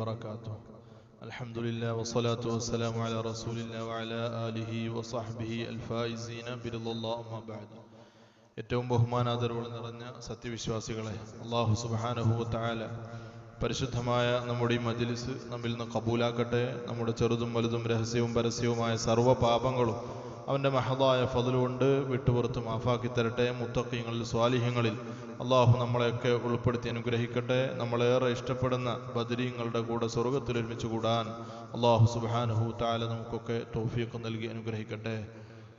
وبركاته. الحمد لله والصلاة والسلام على رسول الله وعلى آله وصحبه الفائزين برضا الله أما بعد. ഏറ്റവും ബഹുമാനാദരവുകൾ നിറഞ്ഞ സത്യവിശ്വാസികളെ, അല്ലാഹു സുബ്ഹാനഹു വ തആല പരിശുദ്ധമായ നമ്മുടെ ഈ മജ്ലിസ് നമ്മിൽ നിന്ന് കബൂലാക്കട്ടെ. നമ്മുടെ ചെറുതും വലുതും രഹസ്യവും പരസ്യവുമായ സർവ്വ പാപങ്ങളും അവൻ്റെ മഹദായ ഫദ്ൽ കൊണ്ട് വിട്ടുപുറത്ത് മാഫാക്കി തരട്ടെ. മുത്തഖീങ്ങളിൽ സ്വാലിഹ്യങ്ങളിൽ അള്ളാഹു നമ്മളെയൊക്കെ ഉൾപ്പെടുത്തി അനുഗ്രഹിക്കട്ടെ. നമ്മളേറെ ഇഷ്ടപ്പെടുന്ന ബദരീങ്ങളുടെ കൂടെ സ്വർഗത്തിൽ ഒരുമിച്ച് കൂടാൻ അള്ളാഹു സുബ്ഹാനഹു വ തആല നമുക്കൊക്കെ തൗഫീഖ് നൽകി അനുഗ്രഹിക്കട്ടെ.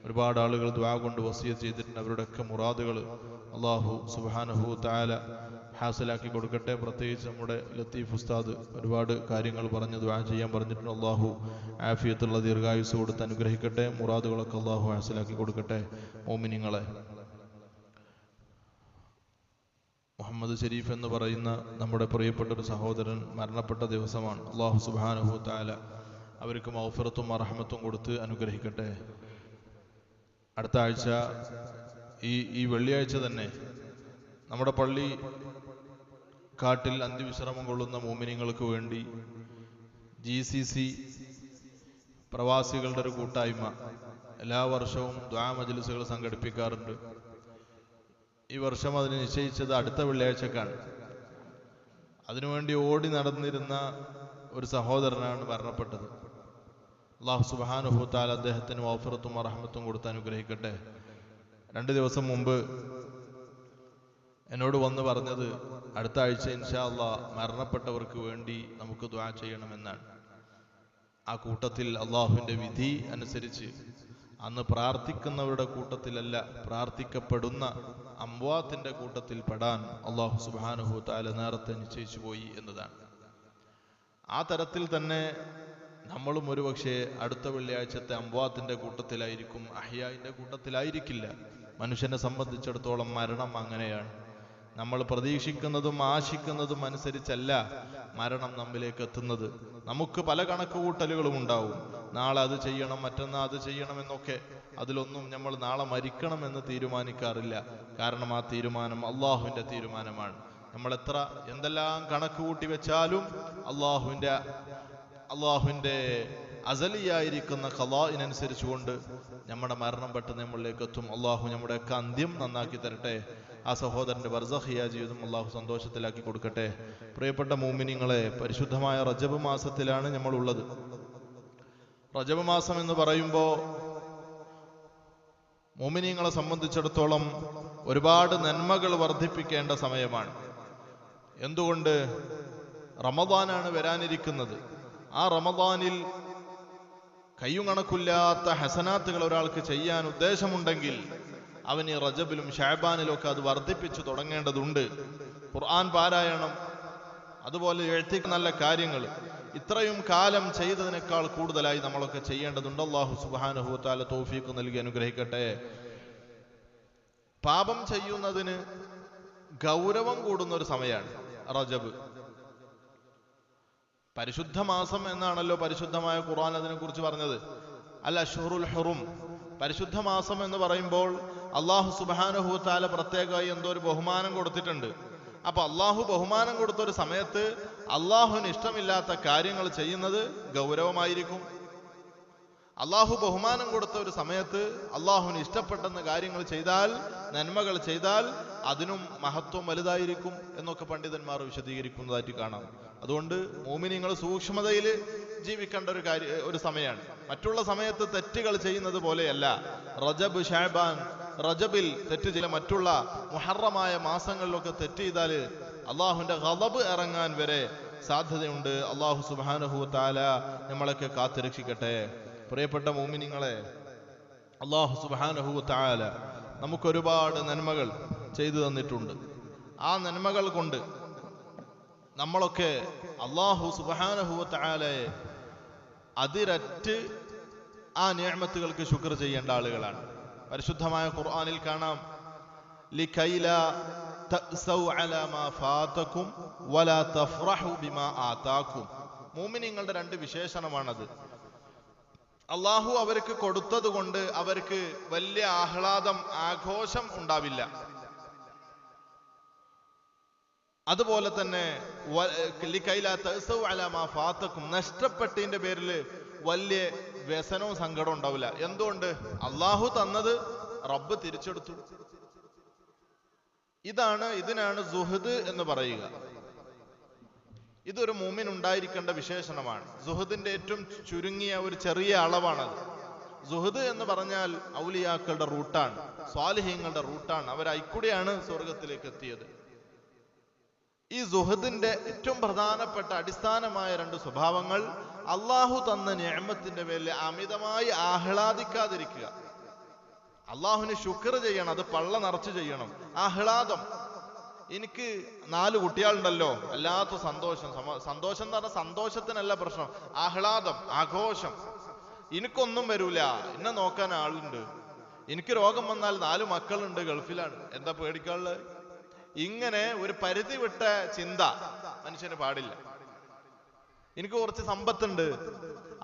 ഒരുപാട് ആളുകൾ ദുആ കൊണ്ട് വസിയത്ത് ചെയ്തിട്ടുണ്ട്. അവരുടെയൊക്കെ മുറാദുകൾ അള്ളാഹു സുബ്ഹാനഹു വ തആല ഹാസിലാക്കി കൊടുക്കട്ടെ. പ്രത്യേകിച്ച് നമ്മുടെ ലത്തീഫ് ഉസ്താദ് ഒരുപാട് കാര്യങ്ങൾ പറഞ്ഞ് ദുആ ചെയ്യാൻ പറഞ്ഞിട്ടുണ്ട്. അള്ളാഹു ആഫിയത്തുള്ള ദീർഘായുസ് കൊടുത്ത് അനുഗ്രഹിക്കട്ടെ. മുറാദുകളൊക്കെ അള്ളാഹു ഹാസിലാക്കി കൊടുക്കട്ടെ. മോമിനിങ്ങളെ, മുഹമ്മദ് ഷരീഫ് എന്ന് പറയുന്ന നമ്മുടെ പ്രിയപ്പെട്ട ഒരു സഹോദരൻ മരണപ്പെട്ട ദിവസമാണ്. അള്ളാഹു സുബ്ഹാനഹു വ തആല അവർക്ക് മഗ്ഫിറത്തും റഹ്മത്തും കൊടുത്ത് അനുഗ്രഹിക്കട്ടെ. അടുത്ത ആഴ്ച ഈ വെള്ളിയാഴ്ച തന്നെ നമ്മുടെ പള്ളി കാട്ടിൽ അന്ത്യവിശ്രമം കൊള്ളുന്ന മോമിനിങ്ങൾക്ക് വേണ്ടി GCC പ്രവാസികളുടെ ഒരു കൂട്ടായ്മ എല്ലാ വർഷവും ദുആ മജ്ലിസുകൾ സംഘടിപ്പിക്കാറുണ്ട്. ഈ വർഷം അതിന് നിശ്ചയിച്ചത് അടുത്ത വെള്ളിയാഴ്ചക്കാണ്. അതിനുവേണ്ടി ഓടി നടന്നിരുന്ന ഒരു സഹോദരനാണ് മരണപ്പെട്ടത്. അല്ലാഹു സുബ്ഹാനഹു വ തആല അദ്ദേഹത്തിന് മഗ്ഫിറത്തും റഹ്മത്തും കൊടുത്ത് അനുഗ്രഹിക്കട്ടെ. 2 ദിവസം മുമ്പ് എന്നോട് വന്ന് പറഞ്ഞത് അടുത്ത ആഴ്ച ഇൻഷാ അല്ലാഹ് മരണപ്പെട്ടവർക്ക് വേണ്ടി നമുക്ക് ദുആ ചെയ്യണമെന്നാണ്. ആ കൂട്ടത്തിൽ അള്ളാഹുവിൻ്റെ വിധി അനുസരിച്ച് അന്ന് പ്രാർത്ഥിക്കുന്നവരുടെ കൂട്ടത്തിലല്ല, പ്രാർത്ഥിക്കപ്പെടുന്ന അംവാത്തിന്റെ കൂട്ടത്തിൽ പെടാൻ അള്ളാഹു സുബ്ഹാനഹു വ തആല നേരത്തെ നിശ്ചയിച്ചു പോയി എന്നതാണ്. ആ തരത്തിൽ തന്നെ നമ്മളും ഒരുപക്ഷെ അടുത്ത വെള്ളിയാഴ്ചത്തെ അംവാത്തിന്റെ കൂട്ടത്തിലായിരിക്കും, അഹ്യായിന്റെ കൂട്ടത്തിലായിരിക്കില്ല. മനുഷ്യനെ സംബന്ധിച്ചിടത്തോളം മരണം അങ്ങനെയാണ്. നമ്മൾ പ്രതീക്ഷിക്കുന്നതും ആശിക്കുന്നതും അനുസരിച്ചല്ല മരണം നമ്മിലേക്ക് എത്തുന്നത്. നമുക്ക് പല കണക്കുകൂട്ടലുകളും ഉണ്ടാവും. നാളെ അത് ചെയ്യണം, മറ്റന്നാൾ അത് ചെയ്യണം എന്നൊക്കെ. അതിലൊന്നും നമ്മൾ നാളെ മരിക്കണമെന്ന് തീരുമാനിക്കാറില്ല. കാരണം ആ തീരുമാനം അള്ളാഹുവിൻ്റെ തീരുമാനമാണ്. നമ്മൾ എന്തെല്ലാം കണക്ക് കൂട്ടി വെച്ചാലും അള്ളാഹുവിൻ്റെ അസലിയായിരിക്കുന്ന ഖളാഇനനുസരിച്ച് കൊണ്ട് നമ്മുടെ മരണം പെട്ടെന്ന് നമ്മളിലേക്ക് എത്തും. അള്ളാഹു നമ്മുടെയൊക്കെ അന്ത്യം നന്നാക്കി തരട്ടെ. ആ സഹോദരൻ്റെ ബർസഖിയ ജീവിതം അള്ളാഹു സന്തോഷത്തിലാക്കി കൊടുക്കട്ടെ. പ്രിയപ്പെട്ട മോമിനിങ്ങളെ, പരിശുദ്ധമായ റജബ് മാസത്തിലാണ് നമ്മൾ ഉള്ളത്. റജബ് മാസം എന്ന് പറയുമ്പോൾ മോമിനിങ്ങളെ സംബന്ധിച്ചിടത്തോളം ഒരുപാട് നന്മകൾ വർദ്ധിപ്പിക്കേണ്ട സമയമാണ്. എന്തുകൊണ്ട്? റമദാനാണ് വരാനിരിക്കുന്നത്. ആ റമദാനിൽ കയ്യും കണക്കില്ലാത്ത ഹസനാത്തുകൾ ഒരാൾക്ക് ചെയ്യാൻ ഉദ്ദേശമുണ്ടെങ്കിൽ അവൻ ഈ റജബിലും ഷഅബാനിലും ഒക്കെ അത് വർദ്ധിപ്പിച്ചു തുടങ്ങേണ്ടതുണ്ട്. ഖുർആൻ പാരായണം, അതുപോലെ എഴുത്തിക്ക് നല്ല കാര്യങ്ങൾ, ഇത്രയും കാലം ചെയ്തതിനേക്കാൾ കൂടുതലായി നമ്മളൊക്കെ ചെയ്യേണ്ടതുണ്ട്. അല്ലാഹു സുബ്ഹാനഹു വ തആല തൗഫീഖ് നൽകി അനുഗ്രഹിക്കട്ടെ. പാപം ചെയ്യുന്നതിന് ഗൗരവം കൂടുന്ന ഒരു സമയമാണ് റജബ്. പരിശുദ്ധ മാസം എന്നാണല്ലോ പരിശുദ്ധമായ ഖുർആൻ അതിനെ കുറിച്ച് പറഞ്ഞത്. അൽ അശ്ഹുറുൽ ഹുറും, പരിശുദ്ധ മാസം എന്ന് പറയുമ്പോൾ അള്ളാഹു സുബ്ഹാനഹു വ തആല പ്രത്യേകമായി എന്തോ ഒരു ബഹുമാനം കൊടുത്തിട്ടുണ്ട്. അപ്പൊ അള്ളാഹു ബഹുമാനം കൊടുത്തൊരു സമയത്ത് അള്ളാഹുവിന് ഇഷ്ടമില്ലാത്ത കാര്യങ്ങൾ ചെയ്യുന്നത് ഗൗരവമായിരിക്കും. അള്ളാഹു ബഹുമാനം കൊടുത്ത ഒരു സമയത്ത് അള്ളാഹുവിന് ഇഷ്ടപ്പെട്ടെന്ന കാര്യങ്ങൾ ചെയ്താൽ, നന്മകൾ ചെയ്താൽ അതിനും മഹത്വം വലുതായിരിക്കും എന്നൊക്കെ പണ്ഡിതന്മാർ വിശദീകരിക്കുന്നതായിട്ട് കാണാം. അതുകൊണ്ട് മോമിനിങ്ങൾ സൂക്ഷ്മതയിൽ ജീവിക്കേണ്ട ഒരു സമയമാണ്. മറ്റുള്ള സമയത്ത് തെറ്റുകൾ ചെയ്യുന്നത് പോലെയല്ല. റജബ്, ഷഅബാൻ, റജബിൽ തെറ്റ് ചെയ്ത മറ്റുള്ള മുഹറമായ മാസങ്ങളിലൊക്കെ തെറ്റ് ചെയ്താൽ അള്ളാഹുവിന്റെ ഗളബ് ഇറങ്ങാൻ വരെ സാധ്യതയുണ്ട്. അള്ളാഹു സുബ്ഹാനഹു വ തആല നമ്മളൊക്കെ കാത്തുരക്ഷിക്കട്ടെ. പ്രിയപ്പെട്ട മോമിനിങ്ങളെ, അള്ളാഹു സുബ്ഹാനഹു വ തആല നമുക്കൊരുപാട് നന്മകൾ ചെയ്തു തന്നിട്ടുണ്ട്. ആ നന്മകൾ കൊണ്ട് നമ്മളൊക്കെ അള്ളാഹു സുബ്ഹാനഹു വ തആലയെ അതിരറ്റ് ആ നിഅമത്തുകൾക്ക് ശുക്ർ ചെയ്യേണ്ട ആളുകളാണ്. പരിശുദ്ധമായ ഖുർആനിൽ കാണാം, ലികൈലാ തഅസൗ അലാ മാ ഫാതകും വലാ തഫ്റഹു ബിമാ ആതാകും. മുഅ്മിനീങ്ങളുടെ 2 വിശേഷണമാണത്. അള്ളാഹു അവർക്ക് കൊടുത്തത് കൊണ്ട് അവർക്ക് വലിയ ആഹ്ലാദം, ആഘോഷം ഉണ്ടാവില്ല. അതുപോലെ തന്നെ നഷ്ടപ്പെട്ടതിന്റെ പേരിൽ വലിയ വ്യസനവും സങ്കടവും ഉണ്ടാവില്ല. എന്തുകൊണ്ട്? അള്ളാഹു തന്നത് റബ്ബ് തിരിച്ചെടുത്തു. ഇതിനാണ് സുഹദ് എന്ന് പറയുക. ഇതൊരു മുഅ്മിൻ ഉണ്ടായിരിക്കേണ്ട വിശേഷണമാണ്. സുഹദിന്റെ ഏറ്റവും ചുരുങ്ങിയ ഒരു ചെറിയ അളവാണത്. സുഹദ് എന്ന് പറഞ്ഞാൽ ഔലിയാക്കളുടെ റൂട്ടാണ്, സ്വാലിഹീങ്ങളുടെ റൂട്ടാണ്. അവരൈക്കൂടിയാണ് സ്വർഗത്തിലേക്ക് എത്തിയത്. ഈ സുഹദിന്റെ ഏറ്റവും പ്രധാനപ്പെട്ട അടിസ്ഥാനമായ 2 സ്വഭാവങ്ങൾ: അള്ളാഹു തന്ന നിഅമത്തിന്റെ മേൽ അമിതമായി ആഹ്ലാദിക്കാതിരിക്കുക. അള്ളാഹുവിന് ശുക്ർ ചെയ്യണം, അത് പള്ള നിറച്ച് ചെയ്യണം. ആഹ്ലാദം, എനിക്ക് 4 കുട്ടികളുണ്ടല്ലോ, അല്ലാത്ത സന്തോഷം. സന്തോഷം എന്ന് പറഞ്ഞാൽ സന്തോഷത്തിനല്ല പ്രശ്നം, ആഹ്ലാദം, ആഘോഷം. എനിക്കൊന്നും വരൂല, എന്നെ നോക്കാൻ ആളുണ്ട്. എനിക്ക് രോഗം വന്നാൽ 4 മക്കളുണ്ട്, ഗൾഫിലാണ്, എന്താ പേടിക്കാനുള്ളത്? ഇങ്ങനെ ഒരു പരിധി വിട്ട ചിന്ത മനുഷ്യന് പാടില്ല. എനിക്ക് കുറച്ച് സമ്പത്തുണ്ട്,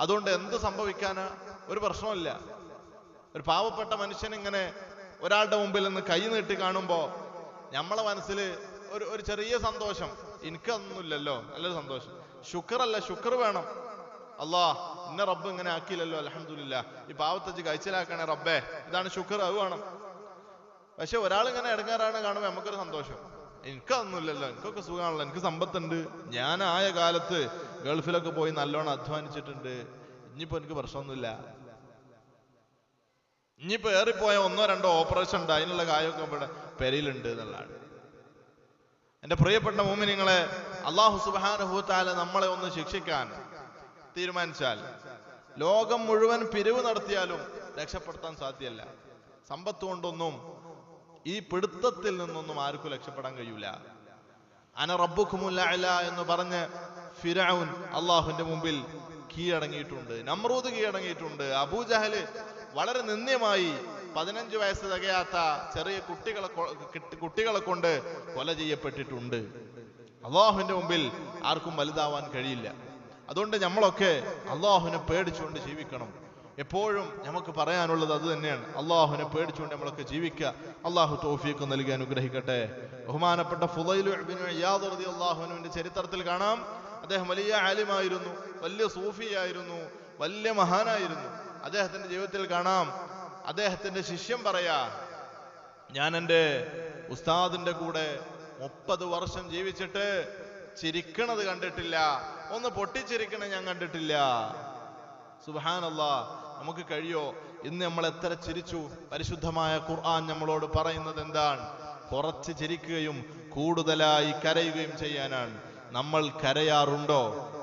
അതുകൊണ്ട് എന്ത് സംഭവിക്കാനാ? ഒരു പ്രശ്നമില്ല. ഒരു പാവപ്പെട്ട മനുഷ്യൻ ഇങ്ങനെ ഒരാളുടെ മുമ്പിൽ നിന്ന് കൈ നീട്ടി കാണുമ്പോ നമ്മളെ മനസ്സിൽ ഒരു ചെറിയ സന്തോഷം. എനിക്കൊന്നുമില്ലല്ലോ, നല്ലൊരു സന്തോഷം. ശുക്രല്ല, ശുക്ർ വേണം. ഇന്ന റബ്ബ് ഇങ്ങനെ ആക്കിയില്ലല്ലോ, അൽഹംദുലില്ലാ. ഈ പാവത്തച്ച് കഴിച്ചിലാക്കണേ റബ്ബേ, ഇതാണ് ശുക്ർ, അത് വേണം. പക്ഷെ ഒരാൾ ഇങ്ങനെ ഇടങ്ങാറാണ് കാണുമ്പോ നമുക്കൊരു സന്തോഷം. എനിക്കതൊന്നുമില്ലല്ലോ, എനിക്കൊക്കെ സുഖമാണല്ലോ, എനിക്ക് സമ്പത്തുണ്ട്, ഞാൻ ആയ കാലത്ത് ഗൾഫിലൊക്കെ പോയി നല്ലോണം അധ്വാനിച്ചിട്ടുണ്ട്, ഇനിയിപ്പോ എനിക്ക് പ്രശ്നമൊന്നുമില്ല. ഇനിയിപ്പോ ഏറിപ്പോയ 1-2 ഓപ്പറേഷൻ ഉണ്ട്, അതിനുള്ള കാര്യമൊക്കെ ഇവിടെ പെരയിലുണ്ട് എന്നുള്ളതാണ്. എന്റെ പ്രിയപ്പെട്ട മുഅ്മിനീങ്ങളെ, അല്ലാഹു സുബ്ഹാനഹു വ തആല നമ്മളെ ഒന്ന് ശിക്ഷിക്കാൻ തീരുമാനിച്ചാൽ ലോകം മുഴുവൻ പിരിവ് നടത്തിയാലും രക്ഷപ്പെടുത്താൻ സാധ്യമല്ല. സമ്പത്ത് കൊണ്ടൊന്നും ഈ പിടുത്തത്തിൽ നിന്നൊന്നും ആർക്കും രക്ഷപ്പെടാൻ കഴിയൂല. അന റബ്ബുക്കുമുൽ അഅല എന്ന് പറഞ്ഞ് ഫിർഔൻ അള്ളാഹുവിന്റെ മുമ്പിൽ കീഴടങ്ങിയിട്ടുണ്ട്, നമ്രൂദ് കീഴടങ്ങിയിട്ടുണ്ട്, അബൂജഹല് വളരെ നിന്ദ്യമായി 15 വയസ്സ് തികയാത്ത ചെറിയ കുട്ടികളെ കൊണ്ട് കൊല ചെയ്യപ്പെട്ടിട്ടുണ്ട്. അള്ളാഹുവിന്റെ മുമ്പിൽ ആർക്കും വലുതാവാൻ കഴിയില്ല. അതുകൊണ്ട് നമ്മളൊക്കെ അള്ളാഹുവിനെ പേടിച്ചുകൊണ്ട് ജീവിക്കണം. എപ്പോഴും നമുക്ക് പറയാനുള്ളത് അത് തന്നെയാണ്, അള്ളാഹുവിനെ പേടിച്ചുകൊണ്ട് നമ്മളൊക്കെ ജീവിക്കുക. അള്ളാഹു തൗഫീഖ് നൽകി അനുഗ്രഹിക്കട്ടെ. ബഹുമാനപ്പെട്ട ഫുളൈൽ ഇബ്നു ഇയാദ് റളിയല്ലാഹു അൻഹുവിന്റെ ചരിത്രത്തിൽ കാണാം, അദ്ദേഹം വലിയ ആലിമായിരുന്നു, വലിയ സൂഫിയായിരുന്നു, വലിയ മഹാനായിരുന്നു. അദ്ദേഹത്തിന്റെ ജീവിതത്തിൽ കാണാം, അദ്ദേഹത്തിന്റെ ശിഷ്യം പറയാ, ഞാൻ എൻ്റെ ഉസ്താദിന്റെ കൂടെ 30 വർഷം ജീവിച്ചിട്ട് ചിരിക്കണത് കണ്ടിട്ടില്ല, ഒന്ന് പൊട്ടിച്ചിരിക്കണ ഞാൻ കണ്ടിട്ടില്ല. സുബ്ഹാനല്ലാഹ്, നമുക്ക് കഴിയോ? ഇന്ന് നമ്മൾ എത്ര ചിരിച്ചു? പരിശുദ്ധമായ ഖുർആൻ നമ്മളോട് പറയുന്നത് എന്താണ്? കുറച്ച് ചിരിക്കുകയും കൂടുതലായി കരയുകയും ചെയ്യാനാണ്. നമ്മൾ കരയാറുണ്ടോ?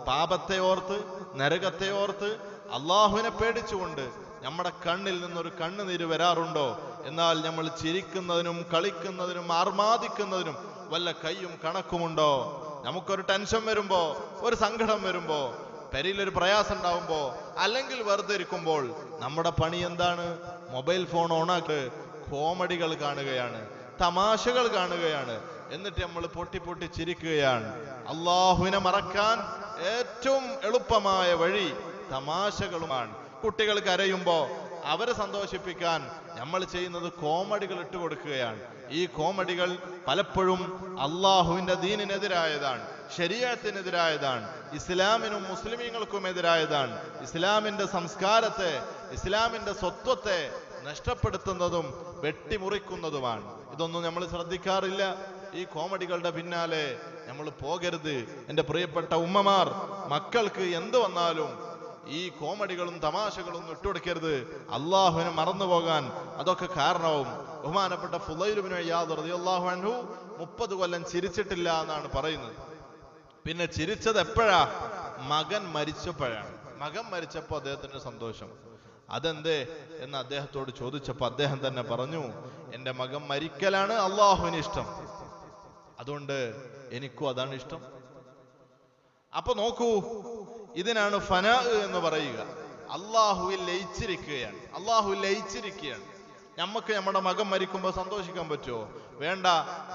പാപത്തെ ഓർത്ത്, നരകത്തെ ഓർത്ത്, അള്ളാഹുവിനെ പേടിച്ചുകൊണ്ട് നമ്മുടെ കണ്ണിൽ നിന്നൊരു കണ്ണുനീര് വരാറുണ്ടോ? എന്നാൽ നമ്മൾ ചിരിക്കുന്നതിനും കളിക്കുന്നതിനും ആർമാദിക്കുന്നതിനും വല്ല കയ്യും കണക്കുമുണ്ടോ? നമുക്കൊരു ടെൻഷൻ വരുമ്പോ, ഒരു സങ്കടം വരുമ്പോ, പെരയിലൊരു പ്രയാസം ഉണ്ടാവുമ്പോ, അല്ലെങ്കിൽ വെറുതെ ഇരിക്കുമ്പോൾ നമ്മുടെ പണി എന്താണ്? മൊബൈൽ ഫോൺ ഓണാക്കി കോമഡികൾ കാണുകയാണ്, തമാശകൾ കാണുകയാണ്. എന്നിട്ട് നമ്മൾ പൊട്ടി പൊട്ടി ചിരിക്കുകയാണ്. അള്ളാഹുവിനെ മറക്കാൻ ഏറ്റവും എളുപ്പമായ വഴി തമാശകളുമാണ്. കുട്ടികൾ കരയുമ്പോ അവരെ സന്തോഷിപ്പിക്കാൻ നമ്മൾ ചെയ്യുന്നത് കോമഡികൾ ഇട്ട് കൊടുക്കുകയാണ്. ഈ കോമഡികൾ പലപ്പോഴും അള്ളാഹുവിന്റെ ദീനിനെതിരായതാണ്, ശരീഅത്തിനെതിരായതാണ്, ഇസ്ലാമിനും മുസ്ലിമീങ്ങൾക്കും എതിരായതാണ്. ഇസ്ലാമിന്റെ സംസ്കാരത്തെ, ഇസ്ലാമിന്റെ സ്വത്വത്തെ നഷ്ടപ്പെടുത്തുന്നതും വെട്ടിമുറിക്കുന്നതുമാണ്. ഇതൊന്നും നമ്മൾ ശ്രദ്ധിക്കാറില്ല. ഈ കോമഡികളുടെ പിന്നാലെ നമ്മൾ പോകരുത്. എൻ്റെ പ്രിയപ്പെട്ട ഉമ്മമാർ, മക്കൾക്ക് എന്ത് വന്നാലും ഈ കോമഡികളും തമാശകളും ഇട്ടുകൊടുക്കരുത്. അള്ളാഹുവിനെ മറന്നു പോകാൻ അതൊക്കെ കാരണവും. ബഹുമാനപ്പെട്ട ഫുളൈൽ ഇബ്നു ഇയാദ് റളിയല്ലാഹു അൻഹു 30 കൊല്ലം ചിരിച്ചിട്ടില്ല എന്നാണ് പറയുന്നത്. പിന്നെ ചിരിച്ചത് എപ്പോഴാ? മകൻ മരിച്ചപ്പോഴാണ്. മകൻ മരിച്ചപ്പോൾ അദ്ദേഹത്തിന് സന്തോഷം. അതെന്തേ എന്ന് അദ്ദേഹത്തോട് ചോദിച്ചപ്പോൾ അദ്ദേഹം തന്നെ പറഞ്ഞു, എൻ്റെ മകൻ മരിക്കലാണ് അള്ളാഹുവിന് ഇഷ്ടം, അതുകൊണ്ട് എനിക്കും അതാണ് ഇഷ്ടം. അപ്പൊ നോക്കൂ, ഇതിനാണ് ഫനാ എന്ന് പറയുക. അള്ളാഹുവിൽ ലയിച്ചിരിക്കുകയാണ്, അള്ളാഹുവിൽ ലയിച്ചിരിക്കുകയാണ്. നമുക്ക് നമ്മുടെ മകൻ മരിക്കുമ്പോൾ സന്തോഷിക്കാൻ പറ്റുമോ? വേണ്ട.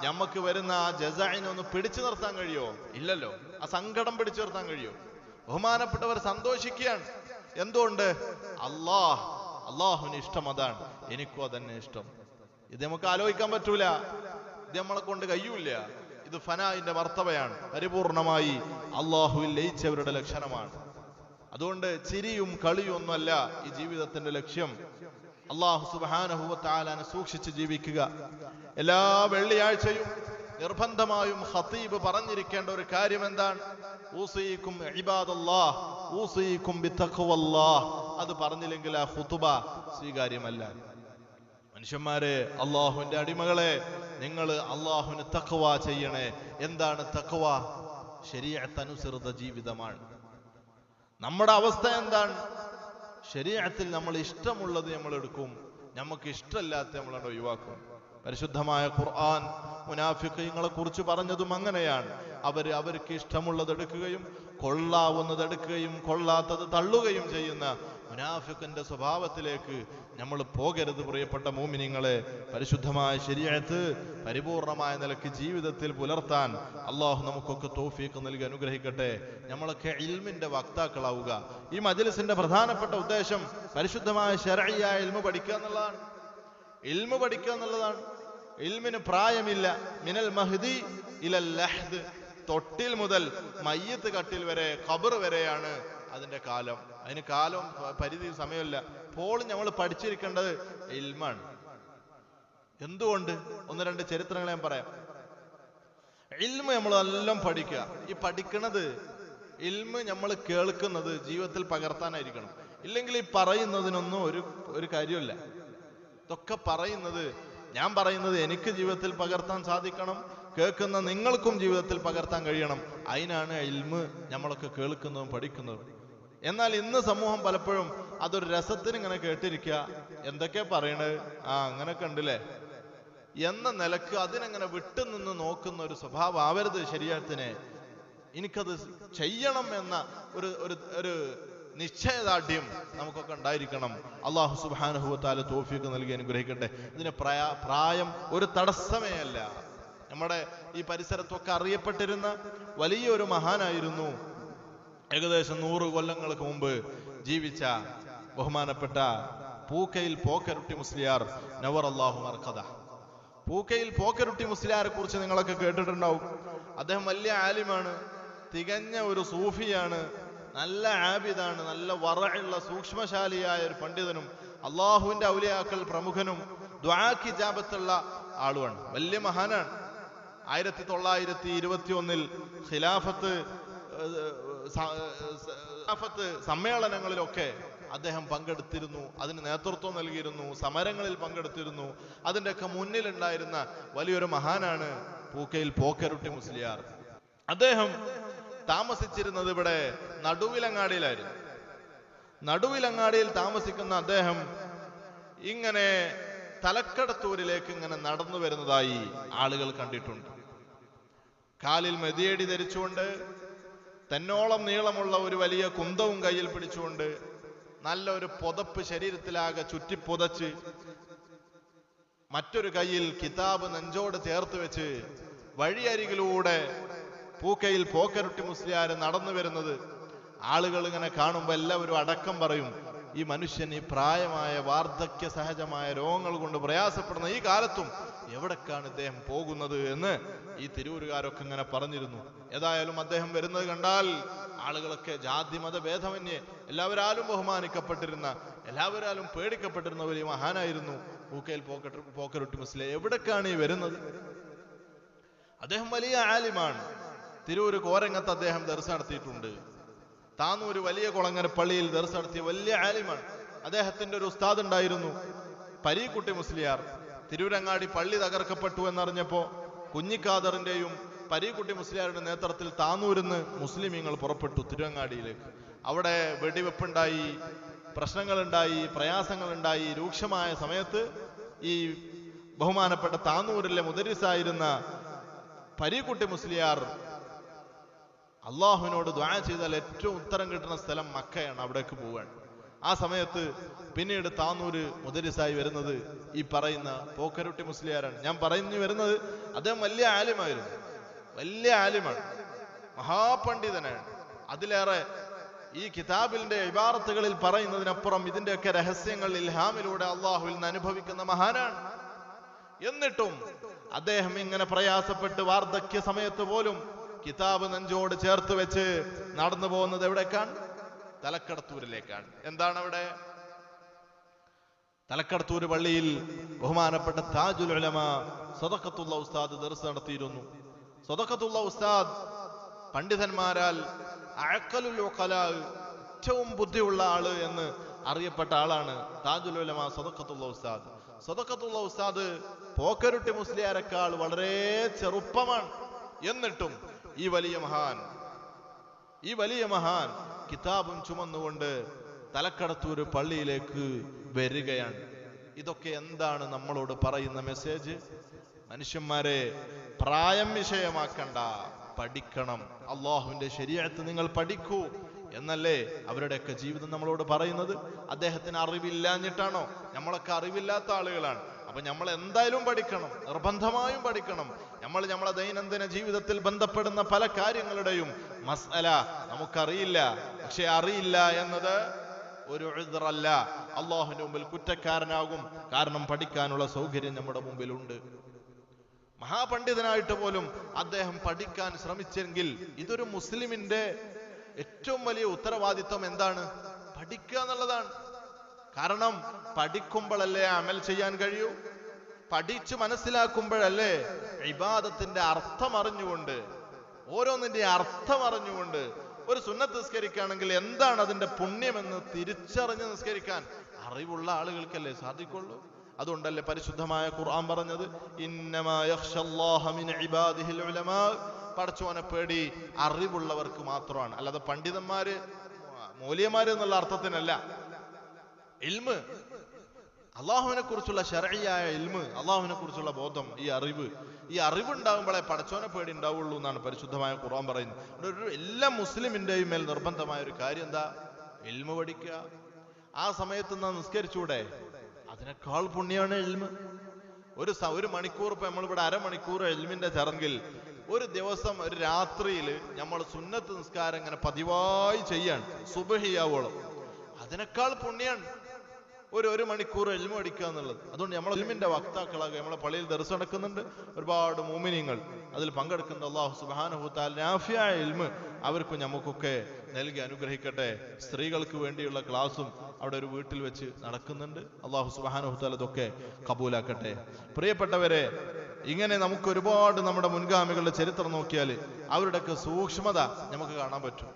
നമുക്ക് വരുന്ന ആ ജസാഇനെ ഒന്ന് പിടിച്ചു നിർത്താൻ കഴിയോ? ഇല്ലല്ലോ. ആ സങ്കടം പിടിച്ചു നിർത്താൻ കഴിയോ? ബഹുമാനപ്പെട്ടവർ സന്തോഷിക്കുകയാണ്. എന്തുകൊണ്ട്? അള്ളാഹുവിന് ഇഷ്ടം അതാണ്, എനിക്കും അതന്നെ ഇഷ്ടം. ഇത് നമുക്ക് ആലോചിക്കാൻ പറ്റൂല, ഇത് നമ്മളെ കൊണ്ട് കഴിയൂല, ഇത് ഫനായിന്റെ മർത്തബയാണ്, പരിപൂർണമായി അള്ളാഹുവിൽ ലയിച്ചവരുടെ ലക്ഷണമാണ്. അതുകൊണ്ട് ചിരിയും കളിയും ഒന്നുമല്ല ഈ ജീവിതത്തിന്റെ ലക്ഷ്യം. അള്ളാഹു സുബ്ഹാനഹു വ തആലനെ സൂക്ഷിച്ച് ജീവിക്കുക. എല്ലാ വെള്ളിയാഴ്ചയും നിർബന്ധമായും ഖതീബ് പറഞ്ഞിരിക്കേണ്ട ഒരു കാര്യം എന്താണ്? ഊസീകും ഇബാദല്ലാഹ് ഊസീകും ബിത്തഖ്വല്ലാഹ്. അത് പറഞ്ഞില്ലെങ്കിൽ ആ ഖുതുബ സ്വീകാര്യമല്ല. മനുഷ്യന്മാരെ, അള്ളാഹുവിന്റെ അടിമകളെ, നിങ്ങൾ അള്ളാഹുവിന് തഖ്വ ചെയ്യണേ. എന്താണ് തഖ്വ? ശരീഅത്ത് അനുസൃത ജീവിതമാണ്. നമ്മുടെ അവസ്ഥ എന്താണ്? ശരീഅത്തിൽ നമ്മൾ ഇഷ്ടമുള്ളത് നമ്മൾ എടുക്കും, നമുക്ക് ഇഷ്ടമില്ലാത്ത നമ്മളെ ഒഴിവാക്കും. പരിശുദ്ധമായ ഖുർആൻ മുനാഫിഖീങ്ങളെ കുറിച്ച് പറഞ്ഞതും അങ്ങനെയാണ്. അവർക്ക് ഇഷ്ടമുള്ളത് എടുക്കുകയും കൊള്ളാവുന്നത് എടുക്കുകയും കൊള്ളാത്തത് തള്ളുകയും ചെയ്യുന്ന മുനാഫിഖിന്റെ സ്വഭാവത്തിലേക്ക് നമ്മൾ പോകരുത്. പ്രിയപ്പെട്ട മുഅ്മിനീങ്ങളെ, പരിശുദ്ധമായ ശരീഅത്ത് പരിപൂർണമായ നിലയ്ക്ക് ജീവിതത്തിൽ പുലർത്താൻ അള്ളാഹു നമുക്കൊക്കെ തൗഫീഖ് നൽകി അനുഗ്രഹിക്കട്ടെ. നമ്മളൊക്കെ ഇൽമിന്റെ വക്താക്കളാവുക. ഈ മജ്ലിസിന്റെ പ്രധാനപ്പെട്ട ഉദ്ദേശം പരിശുദ്ധമായ ശർഈയായ ഇൽമു പഠിക്കുക എന്നുള്ളതാണ്. ഇൽമു പഠിക്കുക എന്നുള്ളതാണ്. ഇൽമിന് പ്രായമില്ല. മിനൽ മഹ്ദി ഇലൽ ലഹ്ദ്, തൊട്ടിൽ മുതൽ മയ്യത്ത് കട്ടിൽ വരെ, ഖബർ വരെയാണ് അതിന്റെ കാലം. അതിന് കാലം പരിധി സമയമില്ല. ഇപ്പോൾ നമ്മൾ പഠിച്ചിരിക്കേണ്ടത് ഇൽമാണ്. എന്തുകൊണ്ട്? ഒന്ന് രണ്ട് ചരിത്രങ്ങൾ ഞാൻ പറയാം. ഇൽമ് നമ്മൾ എല്ലാം പഠിക്കുക. ഈ പഠിക്കണത് ഇൽമ് നമ്മൾ കേൾക്കുന്നത് ജീവിതത്തിൽ പകർത്താനായിരിക്കണം. ഇല്ലെങ്കിൽ ഈ പറയുന്നതിനൊന്നും ഒരു കാര്യമില്ല. ഇതൊക്കെ പറയുന്നത്, ഞാൻ പറയുന്നത് എനിക്ക് ജീവിതത്തിൽ പകർത്താൻ സാധിക്കണം, കേൾക്കുന്ന നിങ്ങൾക്കും ജീവിതത്തിൽ പകർത്താൻ കഴിയണം. അതിനാണ് ഇൽമ് നമ്മളൊക്കെ കേൾക്കുന്നതും പഠിക്കുന്നതും. എന്നാൽ ഇന്ന് സമൂഹം പലപ്പോഴും അതൊരു രസത്തിന് ഇങ്ങനെ കേട്ടിരിക്കുക, എന്തൊക്കെയാ പറയണത്, അങ്ങനെയൊക്കെ ഉണ്ടല്ലേ എന്ന നിലക്ക് അതിനെങ്ങനെ വിട്ടുനിന്ന് നോക്കുന്ന ഒരു സ്വഭാവം ആവരുത് ശരീഅത്തിനെ. എനിക്കത് ചെയ്യണം എന്ന ഒരു നിശ്ചയദാർഢ്യം നമുക്കൊക്കെ ഉണ്ടായിരിക്കണം. അല്ലാഹു സുബ്ഹാനഹു വ തആല തൗഫീഖ് നൽകി അനുഗ്രഹിക്കട്ടെ. ഇതിന് പ്രായം ഒരു തടസ്സമേ അല്ല. നമ്മുടെ ഈ പരിസരത്തൊക്കെ അറിയപ്പെട്ടിരുന്ന വലിയൊരു മഹാനായിരുന്നു, ഏകദേശം 100 കൊല്ലങ്ങൾക്ക് മുമ്പ് ജീവിച്ച ബഹുമാനപ്പെട്ട പൂക്കയിൽ പോക്കരുട്ടി മുസ്ലിയാർ നവറല്ലാഹു മർഖദ. പൂക്കയിൽ പോക്കരുട്ടി മുസ്ലിയാരെ കുറിച്ച് നിങ്ങളൊക്കെ കേട്ടിട്ടുണ്ടാവും. അദ്ദേഹം വലിയ ആലിമാണ്, തികഞ്ഞ ഒരു സൂഫിയാണ്, നല്ല ആബിദാണ്, നല്ല വറഉള്ള സൂക്ഷ്മശാലിയായ ഒരു പണ്ഡിതനും അള്ളാഹുവിന്റെ ഔലിയാക്കൾ പ്രമുഖനും ദുആക്ക് ഇജാബത്തുള്ള ആളുമാണ്. വലിയ മഹാനാണ്. 1921 ഖിലാഫത്ത് സമ്മേളനങ്ങളിലൊക്കെ അദ്ദേഹം പങ്കെടുത്തിരുന്നു, അതിന് നേതൃത്വം നൽകിയിരുന്നു, സമരങ്ങളിൽ പങ്കെടുത്തിരുന്നു. അതിൻ്റെയൊക്കെ മുന്നിലുണ്ടായിരുന്ന വലിയൊരു മഹാനാണ് പൂക്കയിൽ പോക്കരുട്ടി മുസ്ലിയാർ. അദ്ദേഹം താമസിച്ചിരുന്നത് ഇവിടെ നടുവിലങ്ങാടിയിലായിരുന്നു. നടുവിലങ്ങാടിയിൽ താമസിക്കുന്ന അദ്ദേഹം ഇങ്ങനെ തലക്കടത്തൂരിലേക്ക് ഇങ്ങനെ നടന്നു വരുന്നതായി ആളുകൾ കണ്ടിട്ടുണ്ട്. കാലിൽ മെതിയടി ധരിച്ചുകൊണ്ട്, തന്നോളം നീളമുള്ള ഒരു വലിയ കുന്തവും കയ്യിൽ പിടിച്ചുകൊണ്ട്, നല്ലൊരു പുതപ്പ് ശരീരത്തിലാകെ ചുറ്റിപ്പുതച്ച്, മറ്റൊരു കയ്യിൽ കിതാബ് നെഞ്ചോട് ചേർത്ത് വെച്ച് വഴിയരികിലൂടെ പൂക്കയിൽ പോക്കരുട്ടി മുസ്ലിയാർ നടന്നു വരുന്നത് ആളുകൾ ഇങ്ങനെ കാണുമ്പോൾ എല്ലാവരും അടക്കം പറയും, ഈ മനുഷ്യൻ ഈ പ്രായമായ വാർദ്ധക്യ സഹജമായ രോഗങ്ങൾ കൊണ്ട് പ്രയാസപ്പെടുന്ന ഈ കാലത്തും എവിടേക്കാണ് ഇദ്ദേഹം പോകുന്നത് എന്ന് ഈ തിരൂരുകാരൊക്കെ ഇങ്ങനെ പറഞ്ഞിരുന്നു. ഏതായാലും അദ്ദേഹം വരുന്നത് കണ്ടാൽ ആളുകളൊക്കെ ജാതി മത ഭേദമന്യേ എല്ലാവരാലും ബഹുമാനിക്കപ്പെട്ടിരുന്ന, എല്ലാവരാലും പേടിക്കപ്പെട്ടിരുന്ന വലിയ മഹാനായിരുന്നു പൂക്കയിൽ പോക്കരുട്ടി മുസ്ലിയാർ. എവിടേക്കാണ് ഈ വരുന്നത്? അദ്ദേഹം വലിയ ആലിമാണ്. തിരൂര് കോരങ്ങത്ത് അദ്ദേഹം ദർസ് നടത്തിയിട്ടുണ്ട്. താനൂര് വലിയ കുളങ്ങര പള്ളിയിൽ ദർസ് നടത്തിയ വലിയ ആലിമാണ്. അദ്ദേഹത്തിന്റെ ഒരു ഉസ്താദ് ഉണ്ടായിരുന്നു, പരീക്കുട്ടി മുസ്ലിയാർ. തിരൂരങ്ങാടി പള്ളി തകർക്കപ്പെട്ടു എന്നറിഞ്ഞപ്പോ കുഞ്ഞിക്കാദറിന്റെയും പരീക്കുട്ടി മുസ്ലിയാരുടെ നേതൃത്വത്തിൽ താനൂരിന്ന് മുസ്ലിമീങ്ങൾ പുറപ്പെട്ടു തിരുവങ്ങാടിയിലേക്ക്. അവിടെ വെടിവെപ്പുണ്ടായി, പ്രശ്നങ്ങളുണ്ടായി, പ്രയാസങ്ങളുണ്ടായി. രൂക്ഷമായ സമയത്ത് ഈ ബഹുമാനപ്പെട്ട താനൂരിലെ മുദരിസായിരുന്ന പരീക്കുട്ടി മുസ്ലിയാർ അള്ളാഹുവിനോട് ദുആ ചെയ്താൽ ഏറ്റവും ഉത്തരം കിട്ടുന്ന സ്ഥലം മക്കയാണ്, അവിടേക്ക് പോവുകയാണ്. ആ സമയത്ത് പിന്നീട് താനൂര് മുദരിസായി വരുന്നത് ഈ പറയുന്ന പോക്കരുട്ടി മുസ്ലിയാരാണ്. ഞാൻ പറഞ്ഞു വരുന്നത്, അദ്ദേഹം വലിയ ആലിമായിരുന്നു, വലിയ ആലിമാണ്, മഹാപണ്ഡിതനാണ്. അതിലേറെ ഈ കിതാബിന്റെ ഇബാറത്തുകളിൽ പറയുന്നതിനപ്പുറം ഇതിന്റെയൊക്കെ രഹസ്യങ്ങൾ ഇൽഹാമിലൂടെ അള്ളാഹുവിൽ നിന്ന് അനുഭവിക്കുന്ന മഹാനാണ്. എന്നിട്ടും അദ്ദേഹം ഇങ്ങനെ പ്രയാസപ്പെട്ട് വാർദ്ധക്യ സമയത്ത് പോലും കിതാബ് നെഞ്ചോട് ചേർത്ത് വെച്ച് നടന്നു പോകുന്നത് എവിടേക്കാണ്? തലക്കടത്തൂരിലേക്കാണ്. എന്താണ് അവിടെ? തലക്കടത്തൂർ പള്ളിയിൽ ബഹുമാനപ്പെട്ട താജുൽ ഉലമ സദഖത്തുള്ള ഉസ്താദ് ദർസ് നടത്തിയിരുന്നു. സദഖത്തുള്ള ഉസ്താദ് പണ്ഡിതന്മാരാൽ അഅഖലുൽ ഉഖലാ, ഏറ്റവും ബുദ്ധിയുള്ള ആള് എന്ന് അറിയപ്പെട്ട ആളാണ് താജുൽ ഉലമ സദഖത്തുള്ള ഉസ്താദ്. സദഖത്തുള്ള ഉസ്താദ് പോക്കരുട്ടി മുസ്ലിയാരെക്കാൾ വളരെ ചെറുപ്പമാണ്. എന്നിട്ടും ഈ വലിയ മഹാൻ കിതാബും ചുമന്നുകൊണ്ട് തലക്കടത്തൂര് പള്ളിയിലേക്ക് വരികയാണ്. ഇതൊക്കെ എന്താണ് നമ്മളോട് പറയുന്ന മെസ്സേജ്? മനുഷ്യന്മാരെ, പ്രായം വിഷയമാക്കണ്ട, പഠിക്കണം. അള്ളാഹുവിന്റെ ശരീഅത്ത് നിങ്ങൾ പഠിക്കൂ എന്നല്ലേ അവരുടെയൊക്കെ ജീവിതം നമ്മളോട് പറയുന്നത്? അദ്ദേഹത്തിന് അറിവില്ലാഞ്ഞിട്ടാണോ? നമ്മളൊക്കെ അറിവില്ലാത്ത ആളുകളാണ്. അപ്പൊ നമ്മൾ എന്തായാലും പഠിക്കണം, നിർബന്ധമായും പഠിക്കണം. നമ്മളെ ദൈനംദിന ജീവിതത്തിൽ ബന്ധപ്പെടുന്ന പല കാര്യങ്ങളുടെയും മസ്അല നമുക്കറിയില്ല. പക്ഷെ അറിയില്ല എന്നത് ഒരു ഉദ്റല്ല, അള്ളാഹുവിന്റെ മുമ്പിൽ കുറ്റക്കാരനാകും. കാരണം പഠിക്കാനുള്ള സൗകര്യം നമ്മുടെ മുമ്പിലുണ്ട്. മഹാപണ്ഡിതനായിട്ട് പോലും അദ്ദേഹം പഠിക്കാൻ ശ്രമിച്ചെങ്കിൽ ഇതൊരു മുസ്ലിമിന്റെ ഏറ്റവും വലിയ ഉത്തരവാദിത്വം എന്താണ്? പഠിക്കുക എന്നുള്ളതാണ്. കാരണം പഠിക്കുമ്പോഴല്ലേ അമൽ ചെയ്യാൻ കഴിയൂ. പഠിച്ചു മനസ്സിലാക്കുമ്പോഴല്ലേ ഇബാദത്തിന്റെ അർത്ഥം അറിഞ്ഞുകൊണ്ട്, ഓരോന്നിന്റെ അർത്ഥം അറിഞ്ഞുകൊണ്ട്, ഒരു സുന്നത്ത് നിസ്കരിക്കുകയാണെങ്കിൽ എന്താണ് അതിന്റെ പുണ്യമെന്ന് തിരിച്ചറിഞ്ഞ് നിസ്കരിക്കാൻ അറിവുള്ള ആളുകൾക്കല്ലേ സാധിക്കുള്ളൂ. അതുകൊണ്ടല്ലേ പരിശുദ്ധമായ ഖുർആൻ പറഞ്ഞത്, ഇന്നമാ യഖ്ശല്ലാഹ മിൻ ഇബാദിഹിൽ ഉലമാ, പടച്ചോനെ പേടി അറിവുള്ളവർക്ക് മാത്രമാണ്. അല്ലാതെ പണ്ഡിതന്മാര്, മൗലിയമാര് എന്നുള്ള അർത്ഥത്തിനല്ല. ഇൽമ്, അള്ളാഹുവിനെ കുറിച്ചുള്ള ശർഈയായ ഇൽമ്, അള്ളാഹുവിനെ കുറിച്ചുള്ള ബോധം, ഈ അറിവുണ്ടാകുമ്പോഴേ പടച്ചോനെ പേടി ഉണ്ടാവുള്ളൂ എന്നാണ് പരിശുദ്ധമായ ഖുർആൻ പറയുന്നത്. എല്ലാ മുസ്ലിമിന്റെയും മേൽ നിർബന്ധമായ ഒരു കാര്യം എന്താ? ഇൽമ് പഠിക്കുക. ആ സമയത്ത് നാം നിസ്കരിച്ചൂടെ? അതിനേക്കാൾ പുണ്യമാണ് ഇൽമ്. ഒരു മണിക്കൂർ, ഇപ്പൊ നമ്മളിവിടെ അരമണിക്കൂർ ഇൽമിന്റെ ചടങ്ങിൽ, ഒരു ദിവസം ഒരു രാത്രിയിൽ നമ്മൾ സുന്നത്ത് നിസ്കാരം ഇങ്ങനെ പതിവായി ചെയ്യാണ്, സുബ്ഹിയാവോളം. അതിനേക്കാൾ പുണ്യാണ് ഒരു മണിക്കൂർ ഇൽമു പഠിക്കുക എന്നുള്ളത്. അതുകൊണ്ട് നമ്മൾ ഇൽമിന്റെ വക്താക്കളാകുക. നമ്മളെ പള്ളിയിൽ ദർസ് നടക്കുന്നുണ്ട്, ഒരുപാട് മുഅ്മിനീങ്ങൾ അതിൽ പങ്കെടുക്കുന്ന. അല്ലാഹു സുബ്ഹാനഹു വതആല നാഫിയായ ഇൽമ് അവർക്കും നമുക്കൊക്കെ നൽകി അനുഗ്രഹിക്കട്ടെ. സ്ത്രീകൾക്ക് വേണ്ടിയുള്ള ക്ലാസും അവിടെ ഒരു വീട്ടിൽ വെച്ച് നടക്കുന്നുണ്ട്. അല്ലാഹു സുബ്ഹാനഹു വതആല ഇതൊക്കെ കബൂലാക്കട്ടെ. പ്രിയപ്പെട്ടവരെ, ഇങ്ങനെ നമുക്ക് ഒരുപാട് നമ്മുടെ മുൻഗാമികളുടെ ചരിത്രം നോക്കിയാൽ അവരുടെയൊക്കെ സൂക്ഷ്മത നമുക്ക് കാണാൻ പറ്റും.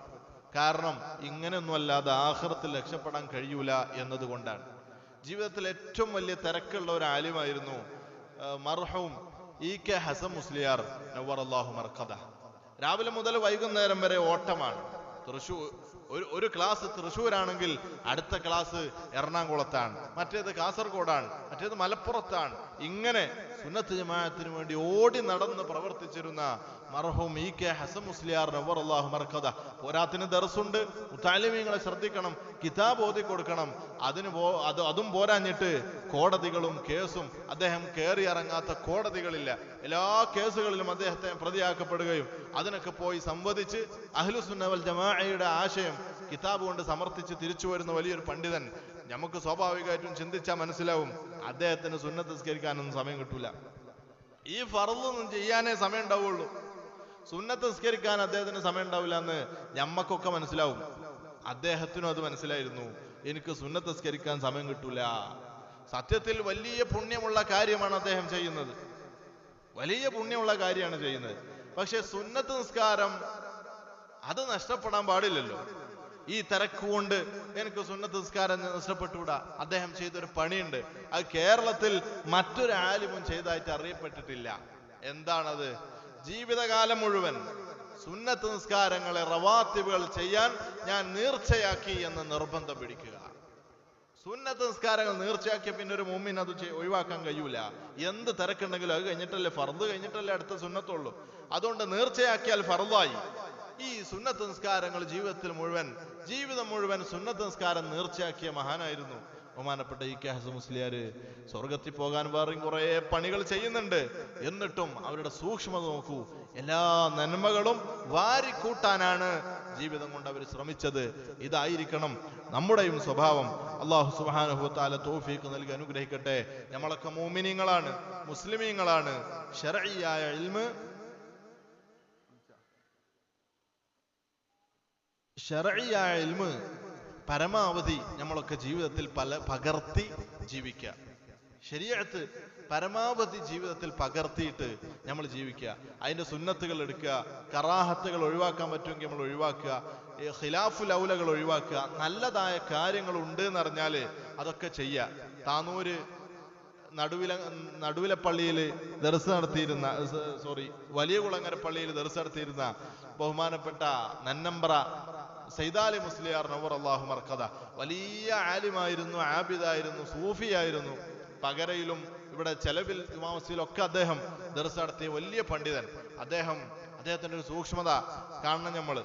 കാരണം ഇങ്ങനെയൊന്നും അല്ലാതെ ആഖിറത്തിൽ രക്ഷപ്പെടാൻ കഴിയൂല എന്നതുകൊണ്ടാണ്. ജീവിതത്തിൽ ഏറ്റവും വലിയ തിരക്കുള്ള ഒരു ആലിമായിരുന്നു മർഹൂം ഇ.കെ. ഹസൻ മുസ്ലിയാർ നവ്വറല്ലാഹു മർഖദ. രാവിലെ മുതൽ വൈകുന്നേരം വരെ ഓട്ടമാണ്. ഒരു ക്ലാസ് തൃശ്ശൂരാണെങ്കിൽ അടുത്ത ക്ലാസ് എറണാകുളത്താണ്, മറ്റേത് കാസർഗോഡാണ്, മറ്റേത് മലപ്പുറത്താണ്. ഇങ്ങനെ സുന്നത്ത് ജമാഅത്തിന് വേണ്ടി ഓടി നടന്ന് പ്രവർത്തിച്ചിരുന്ന മർഹൂം ഇ.കെ. ഹസൻ മുസ്ലിയാർ നവ്വറല്ലാഹു മർഖദ. പോരാത്തിന് ദർസുണ്ട്, മുതഅല്ലിമീങ്ങളെ ശ്രദ്ധിക്കണം, കിതാബ് ഓതി കൊടുക്കണം. അതും പോരാഞ്ഞിട്ട് കോടതികളും കേസും, അദ്ദേഹം കയറി ഇറങ്ങാത്ത കോടതികളില്ല. എല്ലാ കേസുകളിലും അദ്ദേഹത്തെ പ്രതിയാക്കപ്പെടുകയും അതിനൊക്കെ പോയി സംവദിച്ച് അഹ്ലുസുന്ന വൽ ജമാഅയുടെ ആശയം കിതാബ് കൊണ്ട് സമർത്ഥിച്ച് തിരിച്ചു വരുന്ന വലിയൊരു പണ്ഡിതൻ. നമുക്ക് സ്വാഭാവികമായിട്ടും ചിന്തിച്ചാൽ മനസ്സിലാവും, അദ്ദേഹത്തിന് സുന്നത്ത് നിസ്കരിക്കാനൊന്നും സമയം കിട്ടൂല. ഈ ഫർളൊന്നും ചെയ്യാനേ സമയം ഉണ്ടാവുള്ളൂ. സുന്നത്ത് നിസ്കരിക്കാൻ അദ്ദേഹത്തിന് സമയം ഉണ്ടാവില്ല എന്ന് ഞമ്മക്കൊക്കെ മനസ്സിലാവും. അദ്ദേഹത്തിനും അത് മനസ്സിലായിരുന്നു, എനിക്ക് സുന്നത്ത് നിസ്കരിക്കാൻ സമയം കിട്ടൂല. സത്യത്തിൽ വലിയ പുണ്യമുള്ള കാര്യമാണ് അദ്ദേഹം ചെയ്യുന്നത്, വലിയ പുണ്യമുള്ള കാര്യമാണ് ചെയ്യുന്നത്. പക്ഷെ സുന്നത്ത് നിസ്കാരം അത് നഷ്ടപ്പെടാൻ പാടില്ലല്ലോ. ഈ തിരക്കുകൊണ്ട് എനിക്ക് സുന്നത്ത് നിസ്കാരം നഷ്ടപ്പെട്ടുകൂടാ. അദ്ദേഹം ചെയ്തൊരു പണിയുണ്ട്, അത് കേരളത്തിൽ മറ്റൊരു ആലിമും ചെയ്തതായിട്ട് അറിയപ്പെട്ടിട്ടില്ല. എന്താണത്? ജീവിതകാലം മുഴുവൻ സുന്നത്ത് നിസ്കാരങ്ങളെ റവാത്തിബുകൾ ചെയ്യാൻ ഞാൻ നീർച്ചയാക്കി എന്ന് നിർബന്ധം പിടിക്കുക. സുന്നത്ത് നിസ്കാരങ്ങൾ നീർച്ചയാക്കിയ പിന്നെ ഒരു മുഅ്മിൻ അത് ഒഴിവാക്കാൻ കഴിയൂല. എന്ത് തിരക്കുണ്ടെങ്കിലും അത് കഴിഞ്ഞിട്ടല്ലേ, ഫർദ് കഴിഞ്ഞിട്ടല്ലേ അടുത്ത സുന്നത്തുള്ളൂ. അതുകൊണ്ട് നീർച്ചയാക്കിയാൽ ഫർദായി. ഈ സുന്നത്ത് നിസ്കാരങ്ങൾ ജീവിതം മുഴുവൻ സുന്നത്ത് നിസ്കാരം നീർച്ചയാക്കിയ മഹാനായിരുന്നു ബഹുമാനപ്പെട്ട ഇ.കെ. ഹസൻ മുസ്ലിയാർ. സ്വർഗത്തിൽ പോകാൻ വേറെയും കുറെ പണികൾ ചെയ്യുന്നുണ്ട്. എന്നിട്ടും അവരുടെ സൂക്ഷ്മത നോക്കൂ. എല്ലാ നന്മകളും വാരിക്കൂട്ടാനാണ് ജീവിതം കൊണ്ട് അവർ ശ്രമിച്ചത്. ഇതായിരിക്കണം നമ്മുടെയും സ്വഭാവം. അല്ലാഹു സുബ്ഹാനഹു വ തആല തൗഫീഖ് നൽകി അനുഗ്രഹിക്കട്ടെ. നമ്മളൊക്കെ മുഅ്മിനീങ്ങളാണ്, മുസ്ലിമീങ്ങളാണ്. ശർഈയായ ഇൽമ് പരമാവധി നമ്മളൊക്കെ ജീവിതത്തിൽ പകർത്തി ജീവിക്കുക. ശരീഅത്ത് പരമാവധി ജീവിതത്തിൽ പകർത്തിയിട്ട് നമ്മൾ ജീവിക്കുക. അതിന്റെ സുന്നത്തുകൾ എടുക്കുക, കറാഹത്തുകൾ ഒഴിവാക്കാൻ പറ്റുമെങ്കിൽ നമ്മൾ ഒഴിവാക്കുക, ഖിലാഫുൽ ഔലകൾ ഒഴിവാക്കുക. നല്ലതായ കാര്യങ്ങൾ ഉണ്ട് എന്നറിഞ്ഞാൽ അതൊക്കെ ചെയ്യുക. താനൂര് നടുവിലെ പള്ളിയിൽ ദർസ് നടത്തിയിരുന്ന വലിയ കുളങ്ങര പള്ളിയിൽ ദർസ് നടത്തിയിരുന്ന ബഹുമാനപ്പെട്ട നന്നമ്പ്ര സൈദാലി മുസ്ലിയാർ നവർ അല്ലാഹു മർക്കദ വലിയ ആലിമായിരുന്നു, ആബിദായിരുന്നു, സൂഫിയായിരുന്നു. പകരയിലും ഇവിടെ ചെലവിൽ ഇമാമസിലൊക്കെ അദ്ദേഹം ദർസ് നടത്തിയ വലിയ പണ്ഡിതൻ. അദ്ദേഹത്തിന്റെ ഒരു സൂക്ഷ്മത കാണണം നമ്മൾ.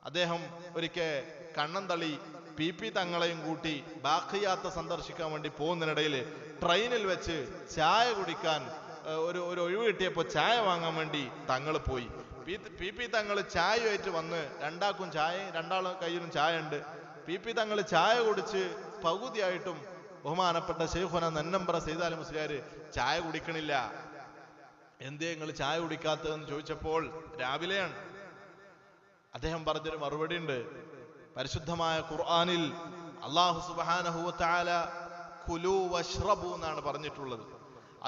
അദ്ദേഹം ഒരിക്കൽ കണ്ണന്തള്ളി PP തങ്ങളെയും കൂട്ടി ബാഖിയാത്ത് സന്ദർശിക്കാൻ വേണ്ടി പോകുന്നതിനിടയിൽ ട്രെയിനിൽ വെച്ച് ചായ കുടിക്കാൻ ഒരു ഒഴിവ് കിട്ടിയപ്പോൾ ചായ വാങ്ങാൻ വേണ്ടി തങ്ങൾ പോയി. PP തങ്ങൾ ചായയായിട്ട് വന്ന് രണ്ടാളും കയ്യിലും ചായ ഉണ്ട്. PP തങ്ങൾ ചായ കുടിച്ച് പകുതിയായിട്ടും ബഹുമാനപ്പെട്ട ശൈഖുന നന്നമ്പ്ര സൈദാലി മുസ്ലിയാർ ചായ കുടിക്കണില്ല. എന്തേ നിങ്ങൾ ചായ കുടിക്കാത്തതെന്ന് ചോദിച്ചപ്പോൾ രാവിലെയാണ്. അദ്ദേഹം പറഞ്ഞൊരു മറുപടി ഉണ്ട്. പരിശുദ്ധമായ ഖുർആനിൽ അല്ലാഹു സുബ്ഹാനഹു വ തആല കുലു വഷ്റബു എന്നാണ് പറഞ്ഞിട്ടുള്ളത്.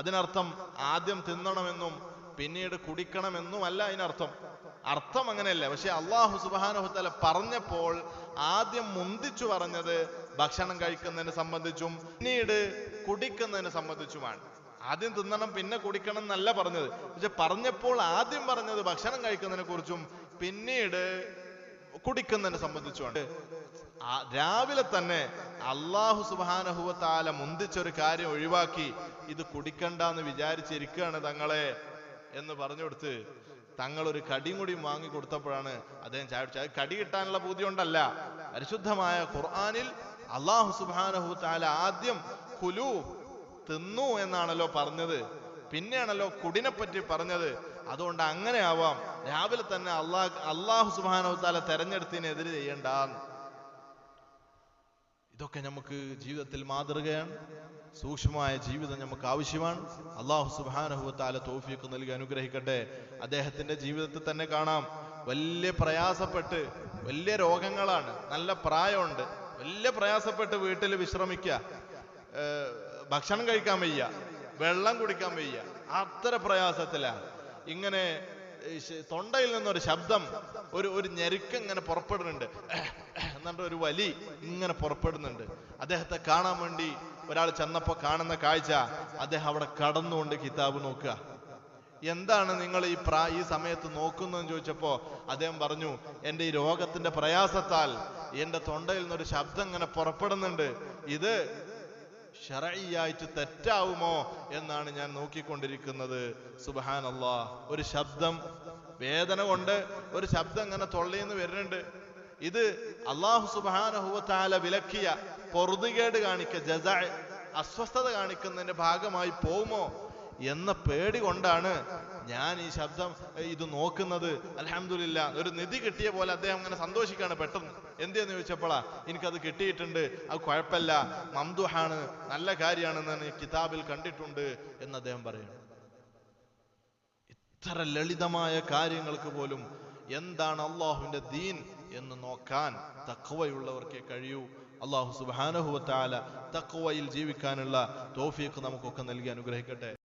അതിനർത്ഥം ആദ്യം തിന്നണമെന്നും പിന്നീട് കുടിക്കണമെന്നുമല്ല അർത്ഥം അങ്ങനെയല്ല. പക്ഷെ അല്ലാഹു സുബ്ഹാനഹു വ തആല പറഞ്ഞപ്പോൾ ആദ്യം മുന്തിച്ചു പറഞ്ഞത് ഭക്ഷണം കഴിക്കുന്നതിനെ സംബന്ധിച്ചും പിന്നീട് കുടിക്കുന്നതിനെ സംബന്ധിച്ചുമാണ്. ആദ്യം തിന്നണം പിന്നെ കുടിക്കണം എന്നല്ല പറഞ്ഞത്. പക്ഷെ പറഞ്ഞപ്പോൾ ആദ്യം പറഞ്ഞത് ഭക്ഷണം കഴിക്കുന്നതിനെ കുറിച്ചും പിന്നീട് കുടിക്കുന്നതിനെ സംബന്ധിച്ചുമാണ്. രാവിലെ തന്നെ അല്ലാഹു സുബ്ഹാനഹു വ തആല മുന്തിച്ചൊരു കാര്യം ഒഴിവാക്കി ഇത് കുടിക്കണ്ടെന്ന് വിചാരിച്ചിരിക്കുകയാണ് തങ്ങളെ എന്ന് പറഞ്ഞു കൊടുത്ത് തങ്ങൾ ഒരു കടിയും കൂടി വാങ്ങി കൊടുത്തപ്പോഴാണ് അദ്ദേഹം ചായ കുടിച്ചത്. കടി കിട്ടാനുള്ള ബുദ്ധി കൊണ്ടല്ല. പരിശുദ്ധമായ ഖുർആനിൽ അല്ലാഹു സുബ്ഹാനഹു വ തആല ആദ്യം കുലു തിന്നു എന്നാണല്ലോ പറഞ്ഞത്, പിന്നെയാണല്ലോ കുടിനെ പറ്റി പറഞ്ഞത്. അതുകൊണ്ട് അങ്ങനെ ആവാം. രാവിലെ തന്നെ അല്ലാഹു സുബ്ഹാനഹു വ തആല തെരഞ്ഞെടുത്തതിനെതിരെ ചെയ്യണ്ട. ഇതൊക്കെ നമുക്ക് ജീവിതത്തിൽ മാതൃകയാണ്. സൂക്ഷ്മമായ ജീവിതം നമുക്ക് ആവശ്യമാണ്. അല്ലാഹു സുബ്ഹാനഹു വ തആല തൗഫീഖ് നൽകി അനുഗ്രഹിക്കട്ടെ. അദ്ദേഹത്തിന്റെ ജീവിതത്തിൽ തന്നെ കാണാം, വലിയ പ്രയാസപ്പെട്ട്, വലിയ രോഗങ്ങളാണ്, നല്ല പ്രായമുണ്ട്, വലിയ പ്രയാസപ്പെട്ട് വീട്ടിൽ വിശ്രമിക്കുക, ഭക്ഷണം കഴിക്കാൻ വയ്യ, വെള്ളം കുടിക്കാൻ വയ്യ, അത്ര പ്രയാസത്തിലാണ്. ഇങ്ങനെ തൊണ്ടയിൽ നിന്നൊരു ശബ്ദം, ഒരു ഞെരുക്കം ഇങ്ങനെ പുറപ്പെടുന്നുണ്ട്, എന്നിട്ട് ഒരു വലി ഇങ്ങനെ പുറപ്പെടുന്നുണ്ട്. അദ്ദേഹത്തെ കാണാൻ വേണ്ടി ഒരാൾ ചെന്നപ്പോ കാണുന്ന കാഴ്ച, അദ്ദേഹം അവിടെ കടന്നുകൊണ്ട് കിതാബ് നോക്കുക. എന്താണ് നിങ്ങൾ ഈ സമയത്ത് നോക്കുന്നതെന്ന് ചോദിച്ചപ്പോ അദ്ദേഹം പറഞ്ഞു, എന്റെ ഈ രോഗത്തിന്റെ പ്രയാസത്താൽ എന്റെ തൊണ്ടയിൽ നിന്നൊരു ശബ്ദം ഇങ്ങനെ പുറപ്പെടുന്നുണ്ട്, ഇത് ശർഈയായിട്ട് തെറ്റാവുമോ എന്നാണ് ഞാൻ നോക്കിക്കൊണ്ടിരിക്കുന്നത്. സുബ്ഹാനല്ലാഹ്, ഒരു ശബ്ദം, വേദന കൊണ്ട് ഒരു ശബ്ദം ഇങ്ങനെ തൊള്ളയിന്ന് വരുന്നുണ്ട്. ഇത് അല്ലാഹു സുബ്ഹാനഹു വ തആല വിലക്കിയ പൊറുതികേട് ജസാ, അസ്വസ്ഥത കാണിക്കുന്നതിന്റെ ഭാഗമായി പോകുമോ എന്ന പേടി കൊണ്ടാണ് ഞാൻ ഈ ശബ്ദം ഇത് നോക്കുന്നത്. അൽഹംദുലില്ലാ, ഒരു നിധി കിട്ടിയ പോലെ അദ്ദേഹം അങ്ങനെ സന്തോഷിക്കാണ് പെട്ടെന്ന്. എന്തെന്ന് ചോദിച്ചപ്പോഴാ, എനിക്കത് കിട്ടിയിട്ടുണ്ട്, അത് കുഴപ്പമില്ല, മംദുഹാണ്, നല്ല കാര്യമാണെന്ന് കിതാബിൽ കണ്ടിട്ടുണ്ട് എന്ന് അദ്ദേഹം പറയുന്നു. ഇത്ര ലളിതമായ കാര്യങ്ങൾക്ക് പോലും എന്താണ് അള്ളാഹുവിന്റെ ദീൻ എന്ന് നോക്കാൻ തഖ്വയുള്ളവർക്കേ കഴിയൂ. അല്ലാഹു സുബ്ഹാനഹു വ തആല തഖ്വയിൽ ജീവിക്കാനുള്ള തൗഫീഖ് നമുക്കൊക്കെ നൽകി അനുഗ്രഹിക്കട്ടെ.